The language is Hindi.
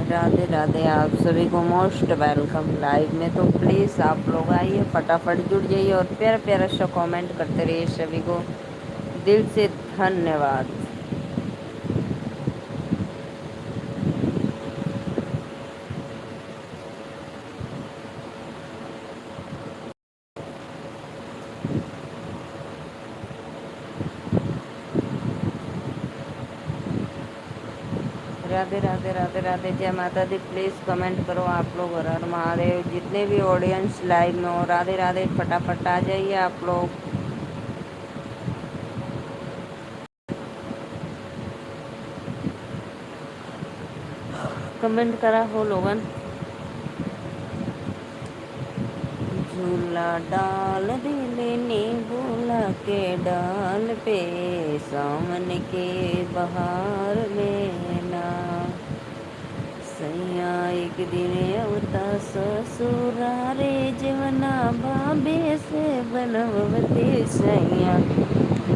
राधे राधे, आप सभी को मोस्ट वेलकम लाइव में। तो प्लीज़ आप लोग आइए, फटाफट जुड़ जाइए और प्यारा प्यारा सा कमेंट करते रहिए। सभी को दिल से धन्यवाद। राधे राधे राधे राधे, जय माता दी। प्लीज़ कमेंट करो आप लोग, हर हर महादेव। जितने भी ऑडियंस लाइव में हो, राधे राधे, फटाफट आ जाइए आप लोग। कमेंट करा हो लोगन। झूला डाल दिले ने बोला के डाल पे, सावन के बहार में ना सैया एक दिन अवता ससुरारे, जवना बाबे से बनवते सैया